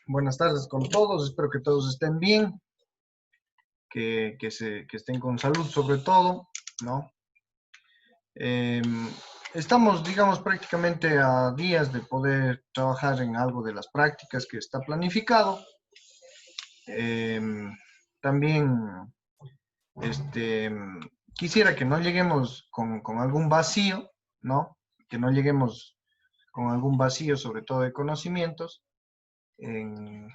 Buenas tardes con todos, espero que todos estén bien, que estén con salud sobre todo, ¿no? Estamos, digamos, prácticamente a días de poder trabajar en algo de las prácticas que está planificado. También, este, quisiera que no lleguemos con algún vacío, ¿no? Que no lleguemos con algún vacío, sobre todo de conocimientos, en,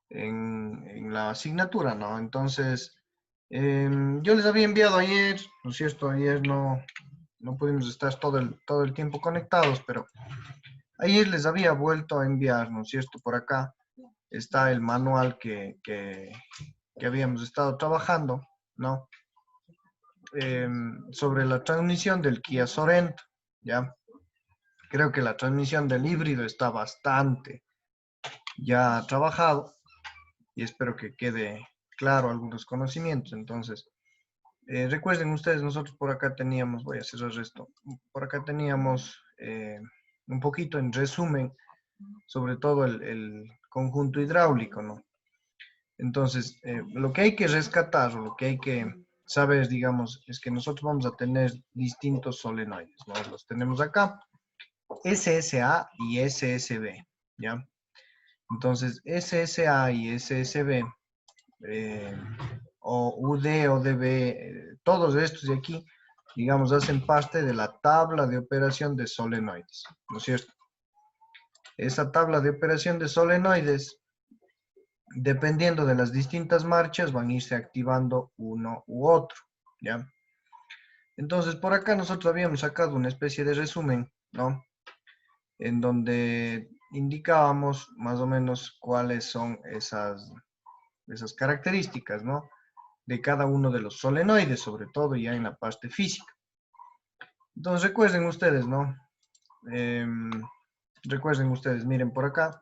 en la asignatura, ¿no? Entonces, yo les había enviado ayer, ¿no es cierto? Ayer no pudimos estar todo el tiempo conectados, pero ayer les había vuelto a enviar, ¿no es cierto? Por acá está el manual que habíamos estado trabajando, ¿no? Sobre la transmisión del Kia Sorento, ¿ya? Creo que la transmisión del híbrido está bastante ya trabajado y espero que quede claro algunos conocimientos. Entonces, recuerden ustedes, nosotros por acá teníamos, voy a cerrar esto, por acá teníamos un poquito en resumen sobre todo el conjunto hidráulico, ¿no? Entonces, lo que hay que rescatar o lo que hay que saber, digamos, es que nosotros vamos a tener distintos solenoides, ¿no? Los tenemos acá, SSA y SSB, ¿ya? Entonces, SSA y SSB, eh, o UD o DB, todos estos de aquí, digamos, hacen parte de la tabla de operación de solenoides, ¿no es cierto? Esa tabla de operación de solenoides, dependiendo de las distintas marchas, van a irse activando uno u otro, ¿ya? Entonces, por acá nosotros habíamos sacado una especie de resumen, ¿no? En donde indicábamos más o menos cuáles son esas características, ¿no? De cada uno de los solenoides, sobre todo ya en la parte física. Entonces recuerden ustedes, ¿no? Recuerden ustedes, miren por acá,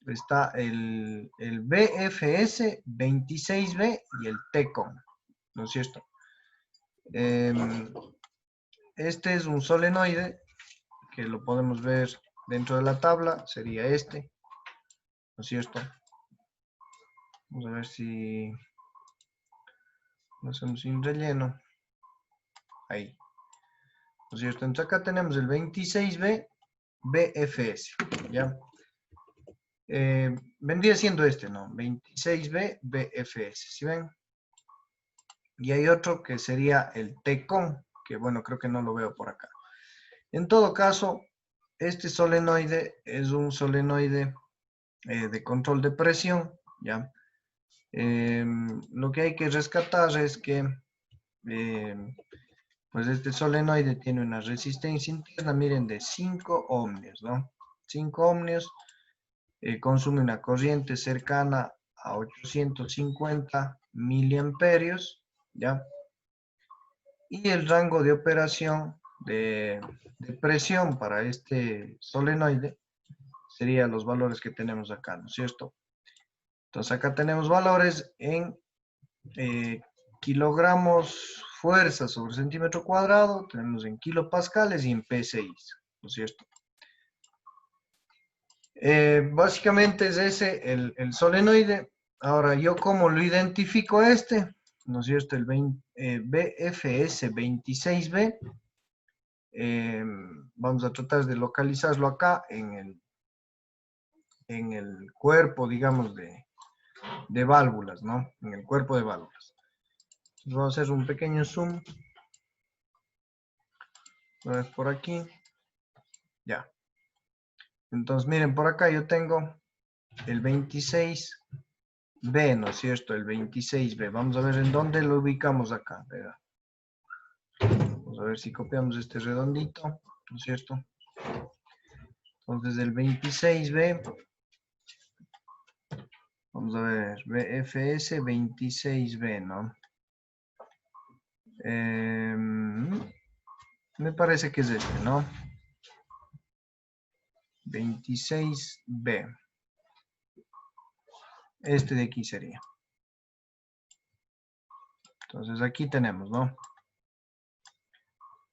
está el BFS 26B y el TECOM, ¿no es cierto? Este es un solenoide que lo podemos ver dentro de la tabla, sería este, ¿no es cierto? Vamos a ver si lo hacemos sin relleno. Ahí, ¿no es cierto? Entonces acá tenemos el 26B BFS, ¿ya? Vendría siendo este, ¿no? 26B BFS, ¿sí ven? Y hay otro que sería el TECOM, que bueno, creo que no lo veo por acá. En todo caso, este solenoide es un solenoide de control de presión, ¿ya? Lo que hay que rescatar es que pues este solenoide tiene una resistencia interna, miren, de 5 ohmios, ¿no? 5 ohmios, consume una corriente cercana a 850 miliamperios, ¿ya? Y el rango de operación de presión para este solenoide serían los valores que tenemos acá, ¿no es cierto? Entonces acá tenemos valores en kilogramos fuerza sobre centímetro cuadrado, tenemos en kilopascales y en PSI, ¿no es cierto? Básicamente es ese el solenoide. Ahora, ¿yo cómo lo identifico este? ¿No es cierto? El BFS 26B. Vamos a tratar de localizarlo acá en el cuerpo, digamos, de válvulas, ¿no? En el cuerpo de válvulas. Entonces, vamos a hacer un pequeño zoom. Por aquí. Ya. Entonces, miren, por acá yo tengo el 26B, ¿no es cierto? El 26B. Vamos a ver en dónde lo ubicamos acá. ¿Verdad? Vamos a ver si copiamos este redondito, ¿no es cierto? Entonces, el 26B, vamos a ver, BFS 26B, ¿no? Me parece que es este, ¿no? 26B. Este de aquí sería. Entonces, aquí tenemos, ¿no?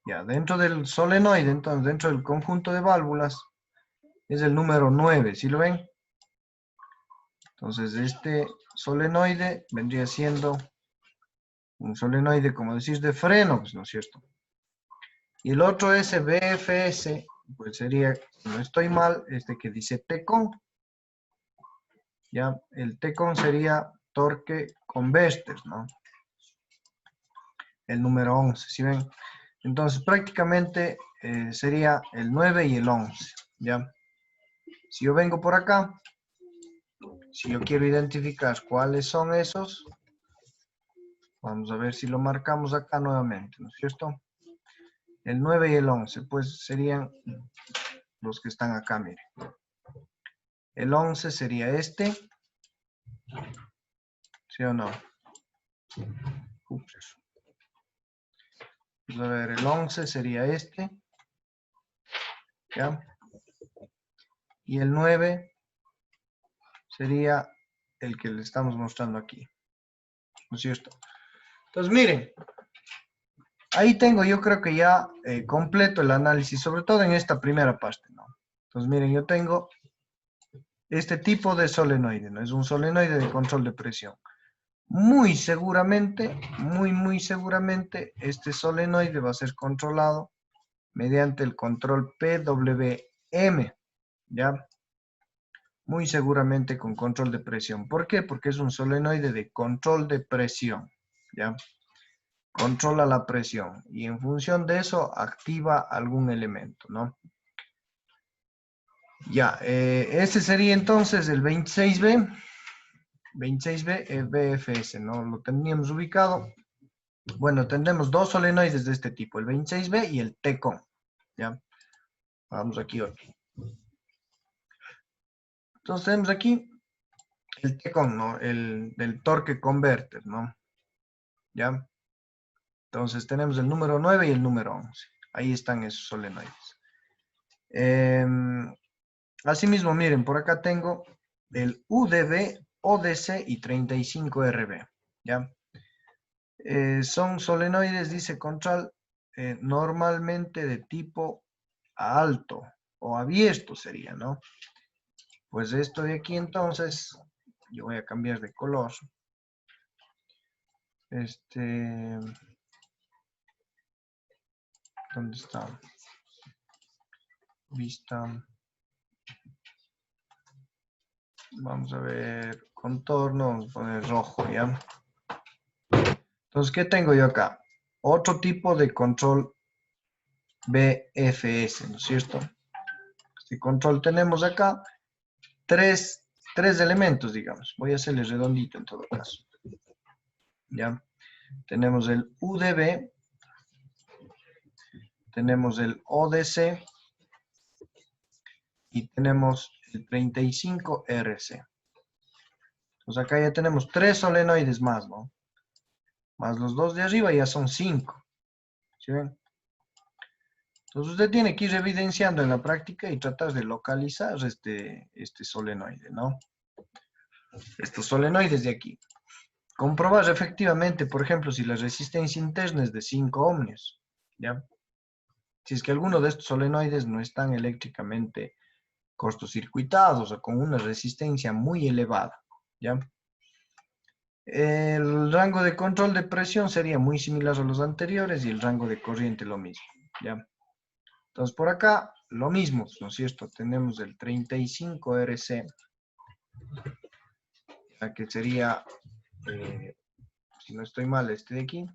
Ya, dentro del solenoide, entonces, dentro del conjunto de válvulas, es el número 9, ¿sí lo ven? Entonces, este solenoide vendría siendo un solenoide, como decir, de freno, pues, ¿no es cierto? Y el otro es BFS, pues sería, si no estoy mal, este que dice TECON. Ya, el TECON sería torque converter, ¿no? El número 11, ¿sí ven? Entonces, prácticamente sería el 9 y el 11, ¿ya? Si yo vengo por acá, si yo quiero identificar cuáles son esos, vamos a ver si lo marcamos acá nuevamente, ¿no es cierto? El 9 y el 11, pues serían los que están acá, miren. El 11 sería este, ¿sí o no? Ups. Vamos a ver, el 11 sería este, ¿ya? Y el 9 sería el que le estamos mostrando aquí, ¿no es cierto? Entonces, miren, ahí tengo, yo creo que ya completo el análisis, sobre todo en esta primera parte, ¿no? Entonces, miren, yo tengo este tipo de solenoide, ¿no? Es un solenoide de control de presión. Muy seguramente, muy seguramente, este solenoide va a ser controlado mediante el control PWM, ¿ya? Muy seguramente con control de presión. ¿Por qué? Porque es un solenoide de control de presión, ¿ya? Controla la presión y en función de eso activa algún elemento, ¿no? Ya, ese sería entonces el 26B. 26B es BFS, ¿no? Lo teníamos ubicado. Bueno, tendremos dos solenoides de este tipo, el 26B y el TECON, ¿ya? Vamos aquí otro. Entonces tenemos aquí el TECON, ¿no? El del torque converter, ¿no? ¿Ya? Entonces tenemos el número 9 y el número 11. Ahí están esos solenoides. Asimismo, miren, por acá tengo el UDB, ODC y 35RB, ¿ya? Son solenoides, dice Control, normalmente de tipo alto o abierto sería, ¿no? Pues esto de aquí entonces, yo voy a cambiar de color. ¿Dónde está? Vista. Vamos a ver, contorno, vamos a poner rojo, ¿ya? Entonces, ¿qué tengo yo acá? Otro tipo de control BFS, ¿no es cierto? Este control tenemos acá tres elementos, digamos. Voy a hacerle redondito en todo caso. ¿Ya? Tenemos el UDB, tenemos el ODC y tenemos el 35RC. Entonces acá ya tenemos tres solenoides más, ¿no? Más los dos de arriba ya son 5. ¿Sí ven? Entonces usted tiene que ir evidenciando en la práctica y tratar de localizar este solenoide, ¿no? Estos solenoides de aquí. Comprobar efectivamente, por ejemplo, si la resistencia interna es de 5 ohmios, ¿ya? Si es que alguno de estos solenoides no están eléctricamente cortocircuitados o con una resistencia muy elevada, ¿ya? El rango de control de presión sería muy similar a los anteriores y el rango de corriente lo mismo, ¿ya? Entonces, por acá, lo mismo, ¿no es cierto? Tenemos el 35RC, que sería, si no estoy mal, este de aquí.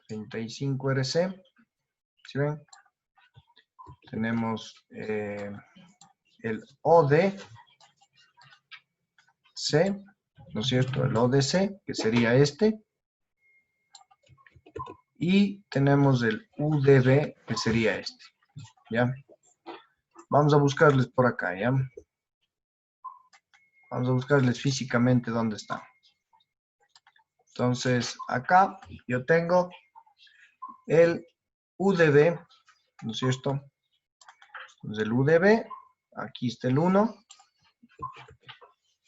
35RC, ¿sí ven? Tenemos el ODC, ¿no es cierto? El ODC, que sería este. Y tenemos el UDB, que sería este, ¿ya? Vamos a buscarles por acá, ¿ya? Vamos a buscarles físicamente dónde están. Entonces, acá yo tengo el UDB, ¿no es cierto? Entonces, el UDB, aquí está el 1,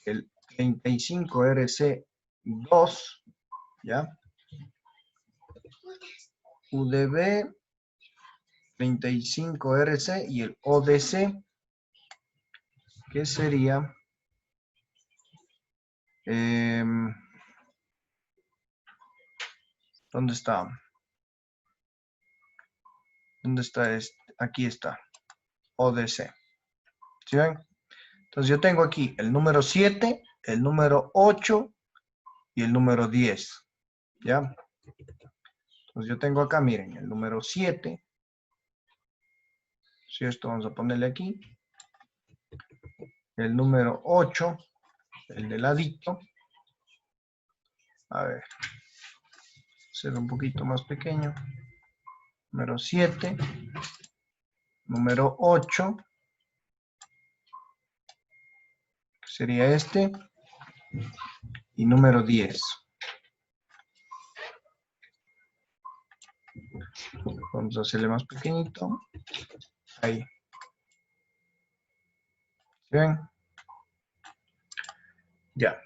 el 35RC2, ¿ya? UDB, 35RC y el ODC, que sería ¿dónde está? ¿Dónde está este? Aquí está, ODC. ¿Sí ven? Entonces yo tengo aquí el número 7, el número 8 y el número 10. ¿Ya? Entonces yo tengo acá, miren, el número 7. Si esto vamos a ponerle aquí. El número 8, el de ladito. A ver, hacer un poquito más pequeño. Número 7. Número 8. Que sería este. Y número 10. Vamos a hacerle más pequeñito. Ahí. ¿Ven? Ya.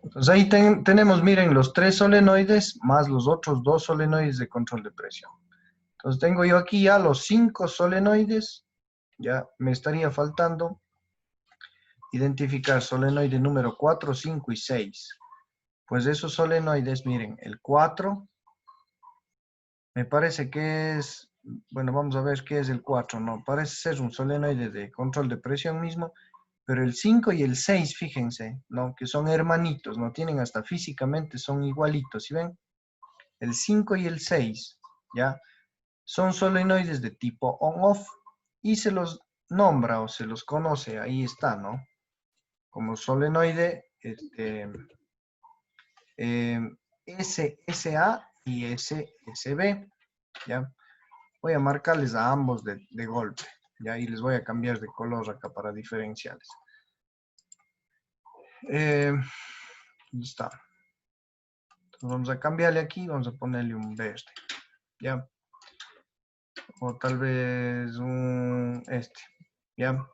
Entonces ahí tenemos, miren, los 3 solenoides más los otros 2 solenoides de control de presión. Entonces tengo yo aquí ya los 5 solenoides. Ya me estaría faltando identificar solenoide número 4, 5 y 6. Pues esos solenoides, miren, el 4 me parece que es, bueno, vamos a ver qué es el 4, no, parece ser un solenoide de control de presión mismo, pero el 5 y el 6, fíjense, ¿no? Que son hermanitos, no tienen hasta físicamente, son igualitos, ¿sí ven? El 5 y el 6, ¿ya? Son solenoides de tipo on-off y se los nombra o se los conoce, ahí está, ¿no? Como solenoide SSA y SSB, ¿ya? Voy a marcarles a ambos de golpe, ¿ya? Y les voy a cambiar de color acá para diferenciarles. ¿Dónde está? Entonces vamos a cambiarle aquí, vamos a ponerle un verde, ¿ya? O tal vez un ¿ya?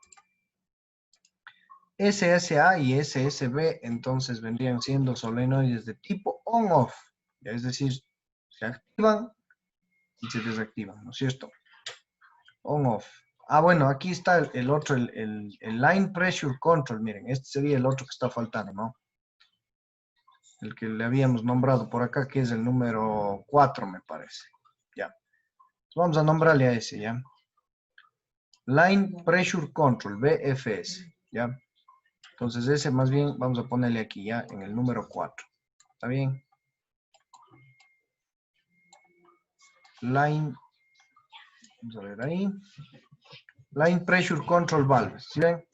SSA y SSB entonces vendrían siendo solenoides de tipo on-off, es decir, se activan y se desactivan, ¿no es cierto? On-off. Ah, bueno, aquí está el otro, el Line Pressure Control, miren, este sería el otro que está faltando, ¿no? El que le habíamos nombrado por acá, que es el número 4, me parece. Ya. Entonces vamos a nombrarle a ese, ¿ya? Line Pressure Control, BFS, ¿ya? Entonces ese más bien vamos a ponerle aquí, ¿ya? En el número 4. ¿Está bien? Line, vamos a ver ahí. Line Pressure Control Valve, ¿sí ven?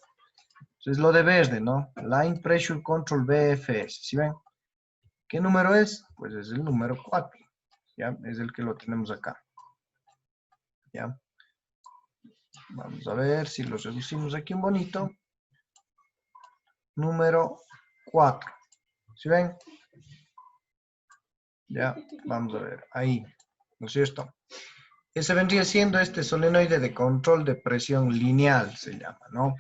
Entonces lo de verde, ¿no? Line Pressure Control BFS, ¿sí ven? ¿Qué número es? Pues es el número 4, ¿ya? Es el que lo tenemos acá, ¿ya? Vamos a ver si lo reducimos aquí un bonito. Número 4, ¿sí ven? Ya, vamos a ver, ahí, ¿no es cierto? Ese vendría siendo este solenoide de control de presión lineal, se llama, ¿no?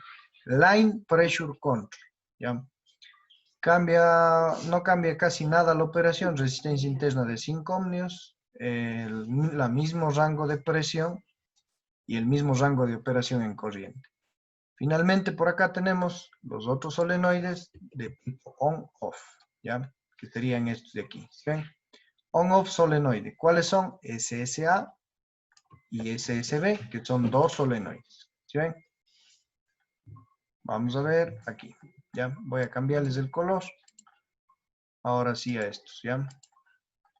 Line Pressure Control, ¿ya? No cambia casi nada la operación, resistencia interna de 5 ohmios, el mismo rango de presión y el mismo rango de operación en corriente. Finalmente, por acá tenemos los otros solenoides de tipo on-off, ¿ya? Que serían estos de aquí, ¿sí ven? On-off solenoide, ¿cuáles son? SSA y SSB, que son 2 solenoides, ¿sí ven? Vamos a ver aquí, ¿ya? Voy a cambiarles el color. Ahora sí a estos, ¿ya?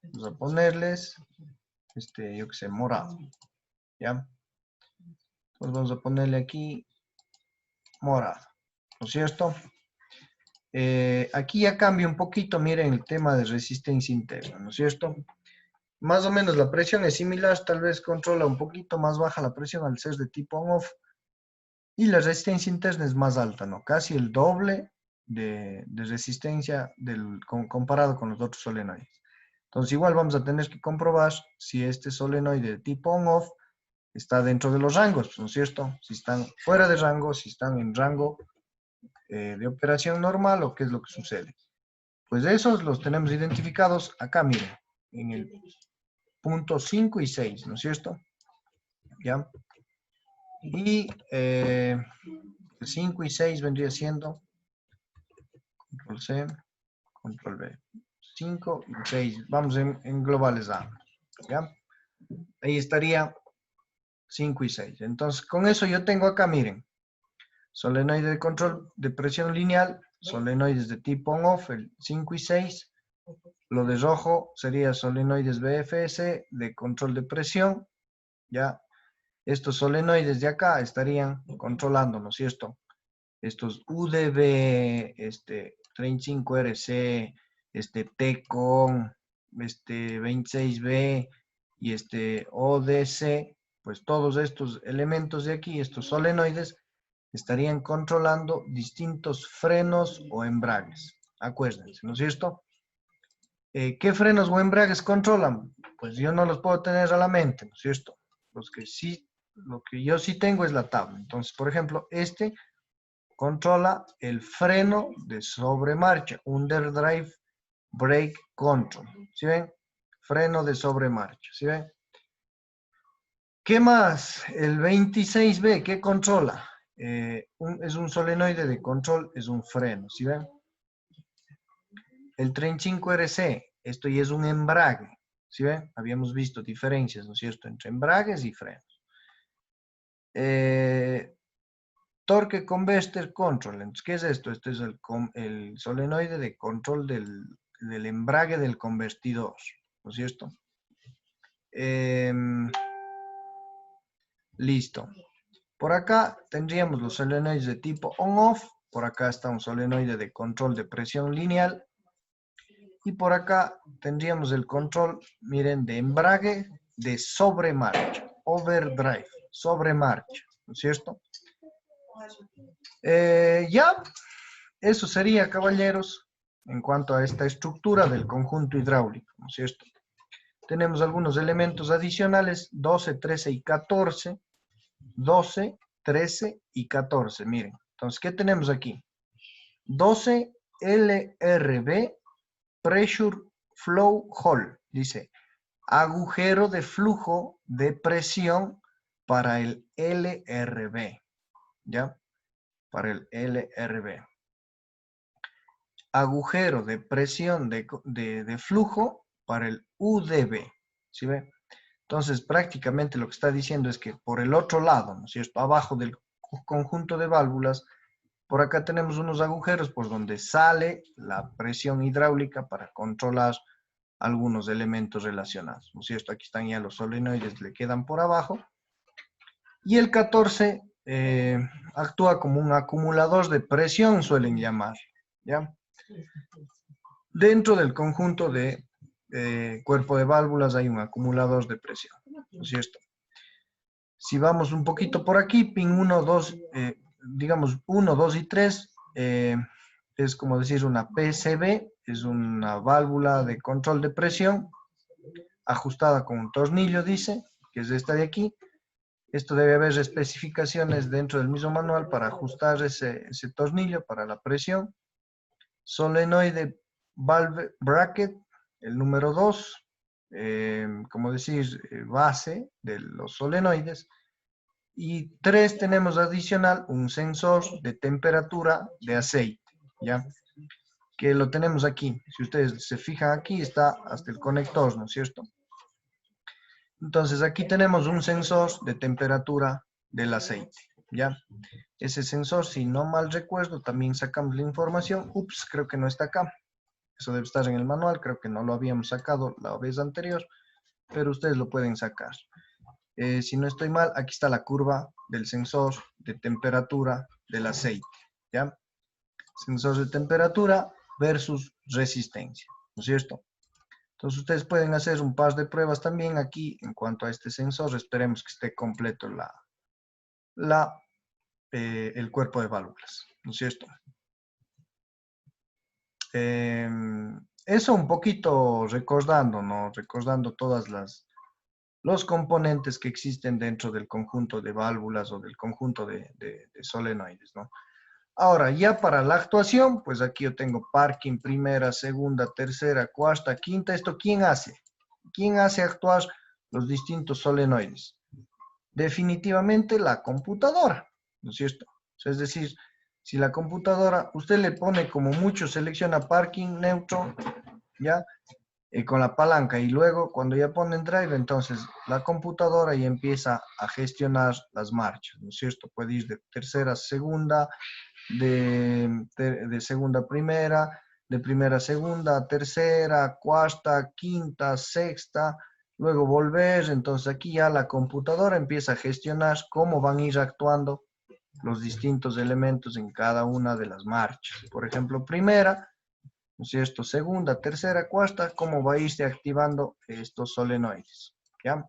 Vamos a ponerles, yo que sé, morado, ¿ya? Entonces vamos a ponerle aquí morado, ¿no es cierto? Aquí ya cambia un poquito, miren el tema de resistencia interna, ¿no es cierto? Más o menos la presión es similar, tal vez controla un poquito más baja la presión al ser de tipo on-off. Y la resistencia interna es más alta, ¿no? Casi el doble de resistencia comparado con los otros solenoides. Entonces igual vamos a tener que comprobar si este solenoide de tipo on-off está dentro de los rangos, ¿no es cierto? Si están fuera de rango, si están en rango de operación normal o qué es lo que sucede. Pues esos los tenemos identificados acá, miren, en el punto 5 y 6, ¿no es cierto? ¿ya? Y el 5 y 6 vendría siendo control C, control B. 5 y 6, vamos en globales A, ¿ya? Ahí estaría 5 y 6. Entonces, con eso yo tengo acá, miren, solenoide de control de presión lineal, solenoides de tipo on-off, el 5 y 6. Lo de rojo sería solenoides BFS de control de presión, ¿ya? Estos solenoides de acá estarían controlando, ¿no es cierto? Estos UDB, 35RC, TCON, 26B y ODC, pues todos estos elementos de aquí, estos solenoides, estarían controlando distintos frenos o embragues. Acuérdense, ¿no es cierto? ¿Qué frenos o embragues controlan? Pues yo no los puedo tener a la mente, ¿no es cierto? Lo que yo sí tengo es la tabla. Entonces, por ejemplo, controla el freno de sobremarcha, underdrive brake control. ¿Sí ven? Freno de sobremarcha. ¿Sí ven? ¿Qué más? El 26B, ¿qué controla? Es un solenoide de control, es un freno. ¿Sí ven? El 35RC, esto ya es un embrague. ¿Sí ven? Habíamos visto diferencias, ¿no es cierto?, entre embragues y frenos. Torque Converter Control. Entonces, ¿qué es esto? Este es el solenoide de control del embrague del convertidor, ¿no es cierto? Listo. Por acá tendríamos los solenoides de tipo on-off. Por acá está un solenoide de control de presión lineal. Y por acá tendríamos el control, miren, de embrague de sobremarcha, overdrive, sobremarcha, ¿no es cierto? Ya, eso sería, caballeros, en cuanto a esta estructura del conjunto hidráulico, ¿no es cierto? Tenemos algunos elementos adicionales, 12, 13 y 14. 12, 13 y 14, miren. Entonces, ¿qué tenemos aquí? 12 LRB Pressure Flow Hole, dice, agujero de flujo de presión para el LRB, ¿ya? Para el LRB. Agujero de presión de flujo para el UDB, ¿sí ve? Entonces, prácticamente lo que está diciendo es que por el otro lado, ¿no es cierto?, abajo del conjunto de válvulas, por acá tenemos unos agujeros por donde sale la presión hidráulica para controlar algunos elementos relacionados, ¿no es cierto? Aquí están ya los solenoides, le quedan por abajo. Y el 14 actúa como un acumulador de presión, suelen llamar, ¿ya? Dentro del conjunto de cuerpo de válvulas hay un acumulador de presión, ¿no es cierto? Si vamos un poquito por aquí, pin 1, 2, digamos 1, 2 y 3, es como decir una PCB, es una válvula de control de presión ajustada con un tornillo, dice, que es esta de aquí. Esto debe haber especificaciones dentro del mismo manual para ajustar ese tornillo para la presión. Solenoide valve bracket, el número 2, como decir, base de los solenoides. Y 3 tenemos adicional un sensor de temperatura de aceite, ¿ya? Que lo tenemos aquí. Si ustedes se fijan aquí, está hasta el conector, ¿no es cierto? Entonces aquí tenemos un sensor de temperatura del aceite, ¿ya? Ese sensor, si no mal recuerdo, también sacamos la información. Ups, creo que no está acá. Eso debe estar en el manual, creo que no lo habíamos sacado la vez anterior, pero ustedes lo pueden sacar. Si no estoy mal, aquí está la curva del sensor de temperatura del aceite, ¿ya? Sensor de temperatura versus resistencia, ¿no es cierto? Entonces ustedes pueden hacer un par de pruebas también aquí en cuanto a este sensor. Esperemos que esté completo el cuerpo de válvulas, ¿no es cierto? Eso un poquito recordando, ¿no? Recordando todas los componentes que existen dentro del conjunto de válvulas o del conjunto de solenoides, ¿no? Ahora, ya para la actuación, pues aquí yo tengo parking, primera, segunda, tercera, cuarta, quinta. ¿Esto quién hace? ¿Quién hace actuar los distintos solenoides? definitivamente la computadora, ¿no es cierto? O sea, es decir, si la computadora, usted le pone como mucho, selecciona parking neutro, ¿ya? Con la palanca y luego cuando ya pone en drive, entonces la computadora ya empieza a gestionar las marchas, ¿no es cierto? Puede ir de tercera a segunda, de segunda a primera, de primera a segunda, tercera, cuarta, quinta, sexta, luego volver, entonces aquí ya la computadora empieza a gestionar cómo van a ir actuando los distintos elementos en cada una de las marchas. Por ejemplo, primera, ¿no es cierto? Segunda, tercera, cuarta, cómo va a irse activando estos solenoides, ¿ya?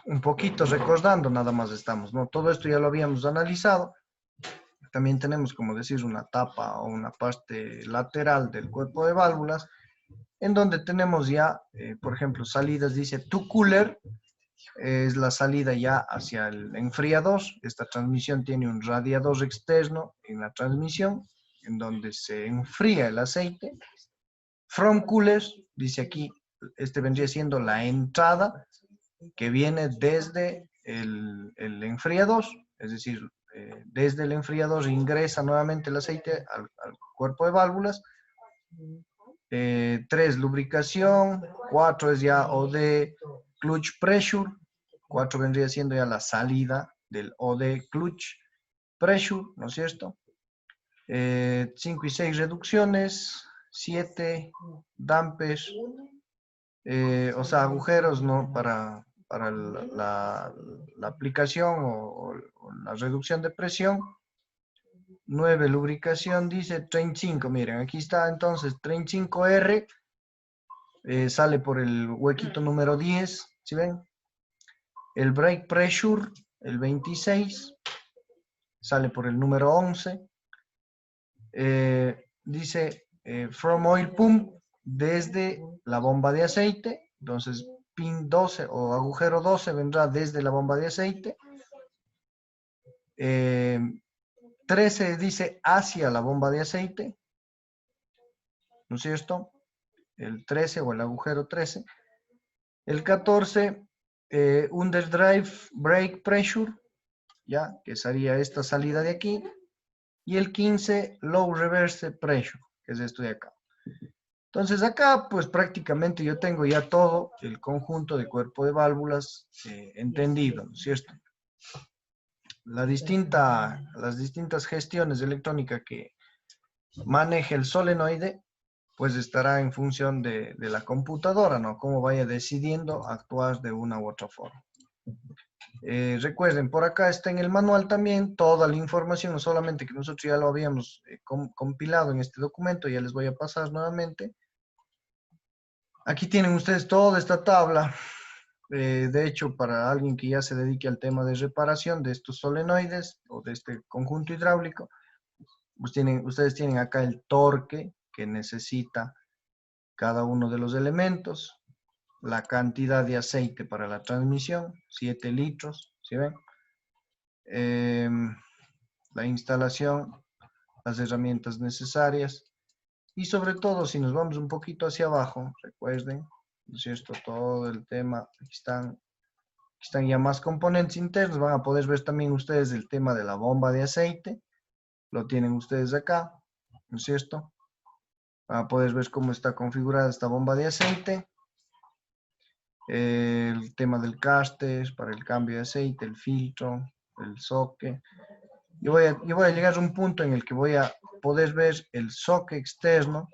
Un poquito recordando nada más estamos, ¿no? Todo esto ya lo habíamos analizado. También tenemos, como decir, una tapa o una parte lateral del cuerpo de válvulas, en donde tenemos ya, por ejemplo, salidas, dice to cooler, es la salida ya hacia el enfriador. Esta transmisión tiene un radiador externo en la transmisión, en donde se enfría el aceite. From cooler, dice aquí, este vendría siendo la entrada que viene desde el enfriador, es decir, desde el enfriador ingresa nuevamente el aceite al cuerpo de válvulas. 3, lubricación. 4 es ya OD clutch pressure. 4 vendría siendo ya la salida del OD clutch pressure, ¿no es cierto? 5 y 6, reducciones. 7, dampers. O sea, agujeros, ¿no? Para la aplicación o la reducción de presión. 9, lubricación, dice 35. Miren, aquí está entonces 35R. Sale por el huequito número 10, ¿sí ven? El brake pressure, el 26, sale por el número 11. Dice from oil pump, desde la bomba de aceite. Entonces, pin 12 o agujero 12 vendrá desde la bomba de aceite. 13 dice hacia la bomba de aceite, ¿no es cierto? El 13 o el agujero 13. El 14, underdrive brake pressure, ya, que sería esta salida de aquí. Y el 15, low reverse pressure, que es esto de acá. Entonces acá, pues prácticamente yo tengo ya todo el conjunto de cuerpo de válvulas entendido, ¿no es cierto? Las distintas gestiones de electrónica que maneje el solenoide, pues estará en función de la computadora, ¿no? Cómo vaya decidiendo actuar de una u otra forma. Recuerden, por acá está en el manual también toda la información, no solamente que nosotros ya lo habíamos compilado en este documento, ya les voy a pasar nuevamente. Aquí tienen ustedes toda esta tabla. De hecho, para alguien que ya se dedique al tema de reparación de estos solenoides o de este conjunto hidráulico, ustedes tienen acá el torque que necesita cada uno de los elementos, la cantidad de aceite para la transmisión, 7 litros, ¿sí ven? La instalación, las herramientas necesarias y sobre todo, si nos vamos un poquito hacia abajo, recuerden, ¿no es cierto? Todo el tema, aquí están ya más componentes internos, van a poder ver también ustedes el tema de la bomba de aceite, lo tienen ustedes acá, ¿no es cierto? Van a poder ver cómo está configurada esta bomba de aceite, el tema del caster para el cambio de aceite, el filtro, el soque. Yo voy a llegar a un punto en el que voy a poder ver el soque externo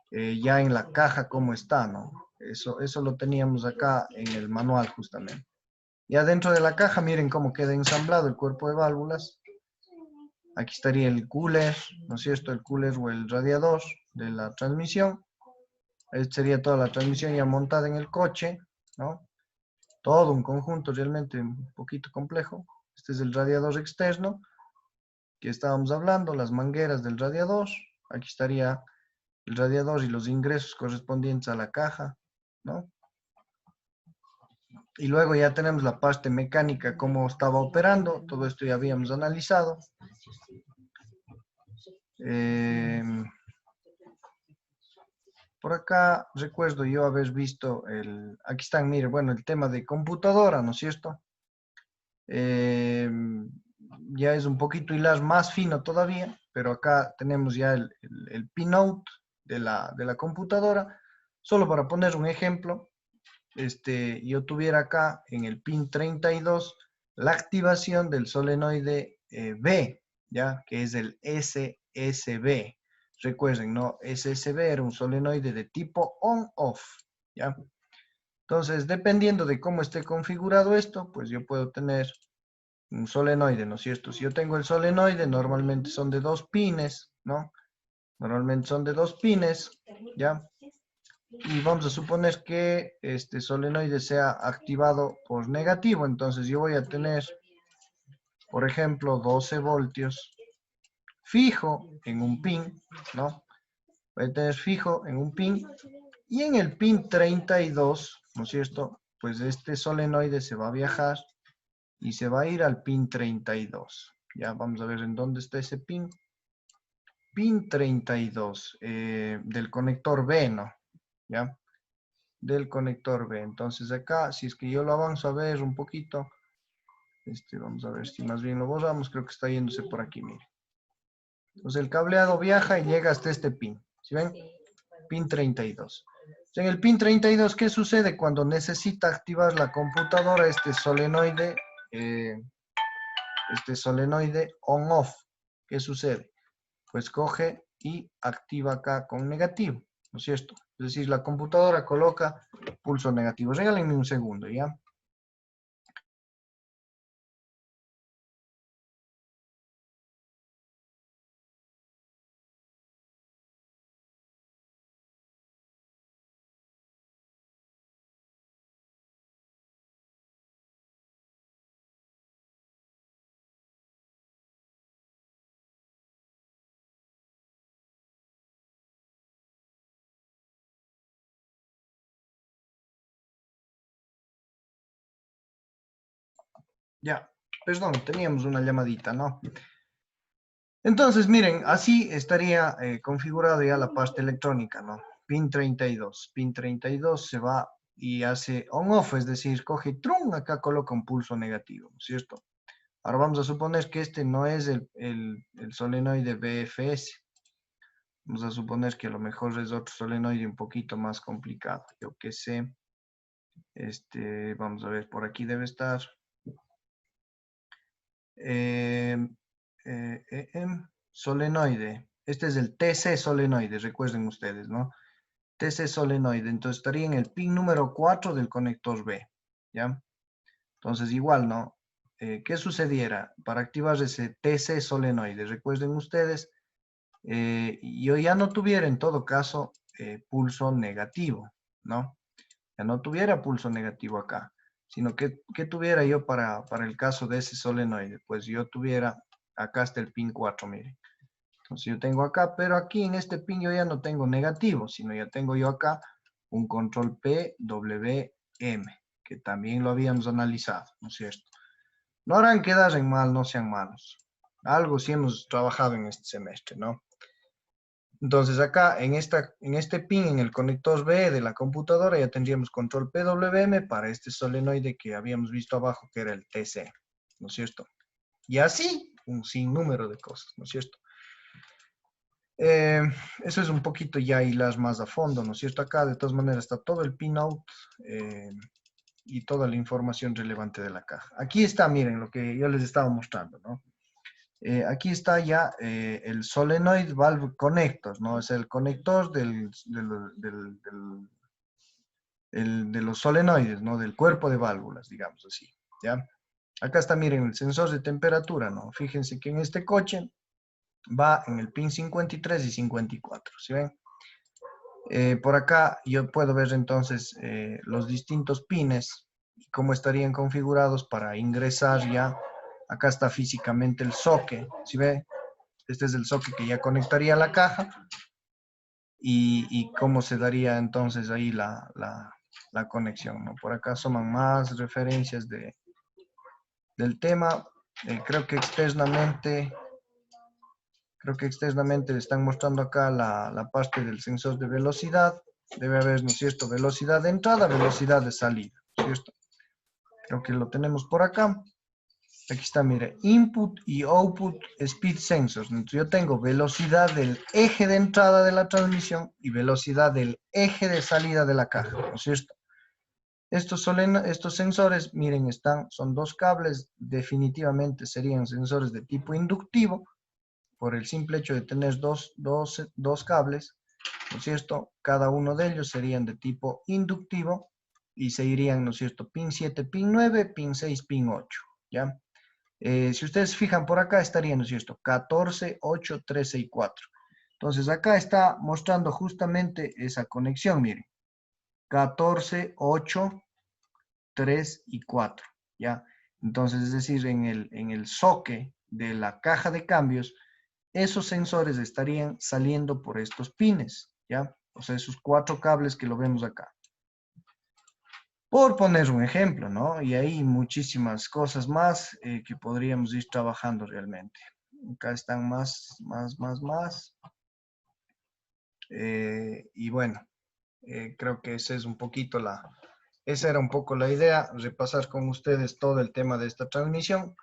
ya en la caja cómo está, ¿no? Eso lo teníamos acá en el manual justamente. Ya dentro de la caja, miren cómo queda ensamblado el cuerpo de válvulas. Aquí estaría el cooler, ¿no es cierto? El cooler o el radiador de la transmisión. Esta sería toda la transmisión ya montada en el coche, ¿no? Todo un conjunto realmente un poquito complejo. Este es el radiador externo que estábamos hablando, las mangueras del radiador. Aquí estaría el radiador y los ingresos correspondientes a la caja, ¿no? Y luego ya tenemos la parte mecánica, cómo estaba operando. Todo esto ya habíamos analizado. Por acá recuerdo yo haber visto aquí están, mire, bueno, el tema de computadora, ¿no es cierto? Eh, ya es un poquito hilar más fino todavía, pero acá tenemos ya el pinout de la computadora. Solo para poner un ejemplo, yo tuviera acá en el pin 32 la activación del solenoide B, ¿ya? Que es el SSB. Recuerden, ¿no? SSB era un solenoide de tipo on-off, ¿ya? Entonces, dependiendo de cómo esté configurado esto, pues yo puedo tener un solenoide, ¿no es cierto? Si yo tengo el solenoide, normalmente son de 2 pines, ¿no? Normalmente son de 2 pines, ¿ya? Y vamos a suponer que este solenoide sea activado por negativo, entonces yo voy a tener, por ejemplo, 12 voltios fijo en un pin, ¿no? Voy a tener fijo en un pin y en el pin 32, ¿no es cierto? Pues este solenoide se va a viajar y se va a ir al pin 32. Ya vamos a ver en dónde está ese pin. Pin 32 del conector B, ¿no? ¿Ya? Del conector B. Entonces acá, si es que yo lo avanzo a ver un poquito, vamos a ver si más bien lo borramos, creo que está yéndose por aquí, mire. Entonces el cableado viaja y llega hasta este pin. ¿Sí ven? Pin 32. En el pin 32, ¿qué sucede cuando necesita activar la computadora eh, este solenoide on-off? ¿Qué sucede? Pues coge y activa acá con negativo, ¿no es cierto? Es decir, la computadora coloca pulso negativo. Regálenme un segundo, ¿ya? Ya, perdón, teníamos una llamadita, ¿no? Entonces, miren, así estaría configurado ya la parte electrónica, ¿no? Pin 32. Pin 32 se va y hace on-off, es decir, coge trum, acá coloca un pulso negativo, ¿no es cierto? Ahora vamos a suponer que este no es el solenoide BFS. Vamos a suponer que a lo mejor es otro solenoide un poquito más complicado. Yo qué sé. Vamos a ver, por aquí debe estar. Eh, Solenoide. Este es el TC solenoide, recuerden ustedes, ¿no? TC solenoide. Entonces estaría en el pin número 4 del conector B, ¿ya? Entonces igual, ¿no? ¿Qué sucediera para activar ese TC solenoide? Recuerden ustedes, yo ya no tuviera en todo caso pulso negativo, ¿no? Ya no tuviera pulso negativo acá, sino que tuviera yo para el caso de ese solenoide. Pues yo tuviera, acá está el pin 4, miren. Entonces yo tengo acá, pero aquí en este pin yo ya no tengo negativo, sino ya tengo yo acá un control PWM, que también lo habíamos analizado, ¿no es cierto? No harán quedar en mal, no sean malos. Algo sí hemos trabajado en este semestre, ¿no? Entonces acá en este pin, en el conector B de la computadora, ya tendríamos control PWM para este solenoide que habíamos visto abajo, que era el TC, ¿no es cierto? Y así, un sinnúmero de cosas, ¿no es cierto? Eh, Eso es un poquito ya hilar más a fondo, ¿no es cierto? Acá de todas maneras está todo el pinout y toda la información relevante de la caja. Aquí está, miren, lo que yo les estaba mostrando, ¿no? Aquí está ya el solenoid valve connector, ¿no? Es el conector de los solenoides, ¿no? Del cuerpo de válvulas, digamos así, ¿ya? Acá está, miren, el sensor de temperatura, ¿no? Fíjense que en este coche va en el pin 53 y 54, ¿sí ven? Por acá yo puedo ver entonces los distintos pines y cómo estarían configurados para ingresar ya. Acá está físicamente el socket, ¿sí ve? Este es el socket que ya conectaría a la caja y cómo se daría entonces ahí la conexión, ¿no? Por acá suman más referencias del tema. Creo que externamente le están mostrando acá la parte del sensor de velocidad. debe haber, ¿no es cierto?, velocidad de entrada, velocidad de salida, ¿no es cierto? Creo que lo tenemos por acá. Aquí está, mire, input y output speed sensors. Entonces yo tengo velocidad del eje de entrada de la transmisión y velocidad del eje de salida de la caja, ¿no es cierto? Estos sensores, miren, son dos cables, definitivamente serían sensores de tipo inductivo, por el simple hecho de tener dos cables, ¿no es cierto? Cada uno de ellos serían de tipo inductivo y se irían, ¿no es cierto? Pin 7, pin 9, pin 6, pin 8, ¿ya? Si ustedes fijan por acá, estarían, ¿no es cierto? 14, 8, 13 y 4. Entonces acá está mostrando justamente esa conexión, miren. 14, 8, 3 y 4, ¿ya? Entonces, es decir, en el soque de la caja de cambios, esos sensores estarían saliendo por estos pines, ¿ya? O sea, esos 4 cables que lo vemos acá. Por poner un ejemplo, ¿no? Y hay muchísimas cosas más que podríamos ir trabajando realmente. Acá están más. Y bueno, creo que esa era un poco la idea, repasar con ustedes todo el tema de esta transmisión.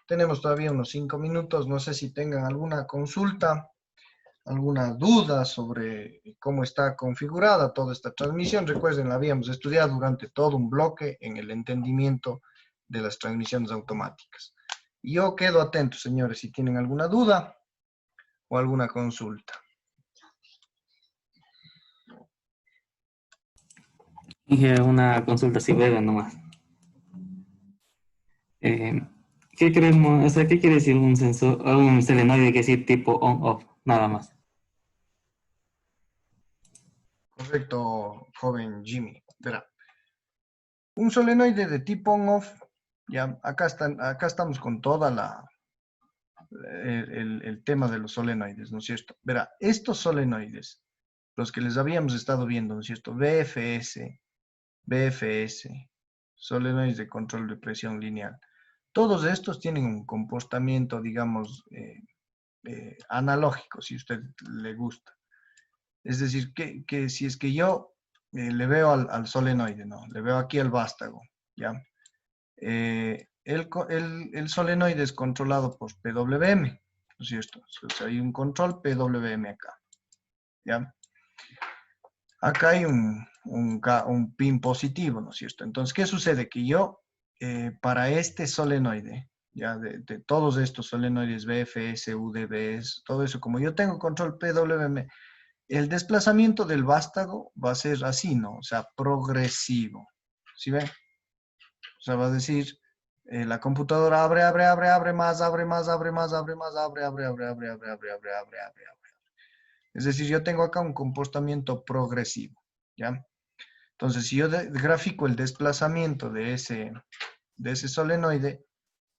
Tenemos todavía unos 5 minutos, no sé si tengan alguna consulta, alguna duda sobre cómo está configurada toda esta transmisión. Recuerden, la habíamos estudiado durante todo un bloque en el entendimiento de las transmisiones automáticas. Yo quedo atento, señores, si tienen alguna duda o alguna consulta. Dije una consulta así breve nomás. Eh, ¿Qué queremos, o sea, qué quiere decir un sensor, o un solenoide que decir tipo on-off, nada más? Correcto, joven Jimmy. Verá, un solenoide de tipo on-off, ya, acá estamos con toda el tema de los solenoides, ¿no es cierto? Verá, estos solenoides, los que les habíamos estado viendo, ¿no es cierto? BFS, solenoides de control de presión lineal. Todos estos tienen un comportamiento, digamos, analógico, si a usted le gusta. Es decir, que si es que yo le veo al solenoide, ¿no? Le veo aquí al vástago, ¿ya? El solenoide es controlado por PWM, ¿no es cierto? O sea, hay un control PWM acá, ¿ya? Acá hay un pin positivo, ¿no es cierto? Entonces, ¿qué sucede? Que yo, para este solenoide, ya de todos estos solenoides BFS, UDBs, todo eso, como yo tengo control PWM, el desplazamiento del vástago va a ser así, ¿no? O sea, progresivo. ¿Sí ven? O sea, va a decir, la computadora abre más, abre más, abre más, abre más, abre. Es decir, yo tengo acá un comportamiento progresivo, ¿ya? Entonces, si yo grafico el desplazamiento de ese solenoide,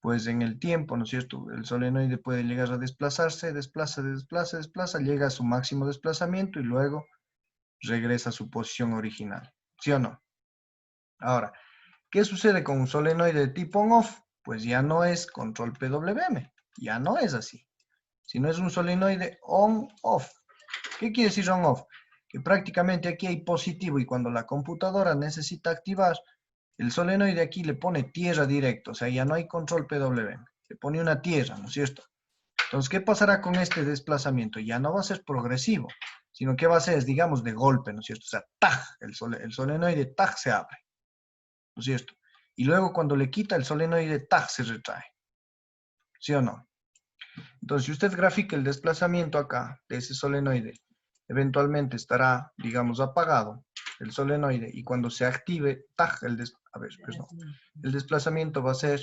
pues en el tiempo, ¿no es cierto? El solenoide puede llegar a desplazarse, desplaza, llega a su máximo desplazamiento y luego regresa a su posición original, ¿sí o no? Ahora, ¿qué sucede con un solenoide de tipo on-off? Pues ya no es control PWM, ya no es así, sino es un solenoide on-off. ¿Qué quiere decir on-off? Que prácticamente aquí hay positivo y cuando la computadora necesita activar, el solenoide aquí le pone tierra directo, o sea, ya no hay control PWM, le pone una tierra, ¿no es cierto? Entonces, ¿qué pasará con este desplazamiento? Ya no va a ser progresivo, sino que va a ser, digamos, de golpe, ¿no es cierto? O sea, ¡taj! El solenoide ¡taj! Se abre, ¿no es cierto? Y luego cuando le quita el solenoide ¡taj! Se retrae, ¿sí o no? Entonces, si usted grafica el desplazamiento acá de ese solenoide, eventualmente estará, digamos, apagado el solenoide y cuando se active, ¡taj! El desplazamiento va a ser,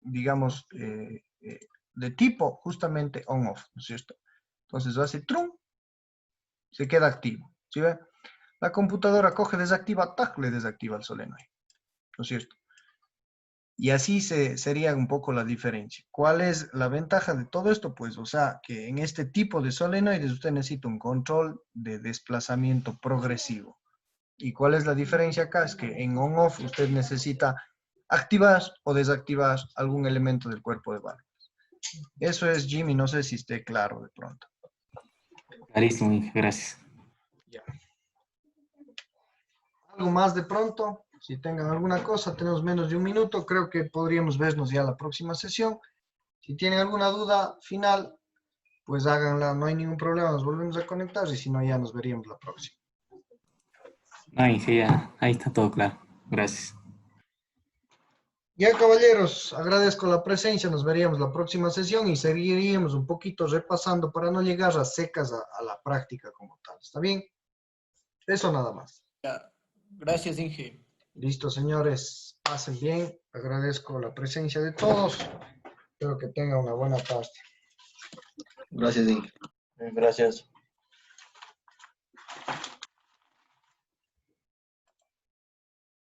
digamos, de tipo justamente on-off, ¿no es cierto? Entonces hace trum, se queda activo, ¿sí ve? La computadora coge, desactiva, ¡tac! Le desactiva el solenoide, ¿no es cierto? Y así sería un poco la diferencia. ¿Cuál es la ventaja de todo esto? Pues, o sea, que en este tipo de solenoides usted necesita un control de desplazamiento progresivo. ¿Y cuál es la diferencia acá? Es que en on-off usted necesita activar o desactivar algún elemento del cuerpo de válvulas. Eso es, Jimmy, no sé si esté claro de pronto. Clarísimo, Inge, gracias. Ya. algo más de pronto, si tengan alguna cosa, tenemos menos de un minuto, creo que podríamos vernos ya la próxima sesión. Si tienen alguna duda final, pues háganla, no hay ningún problema, nos volvemos a conectar y si no, ya nos veríamos la próxima. Ay, sí, ya, ahí está todo claro. Gracias. Ya, caballeros, agradezco la presencia, nos veríamos la próxima sesión y seguiríamos un poquito repasando para no llegar a secas a la práctica como tal. ¿Está bien? Eso nada más. Ya. Gracias, Inge. Listo, señores, pasen bien. Agradezco la presencia de todos. Espero que tengan una buena tarde. Gracias, Inge. Gracias.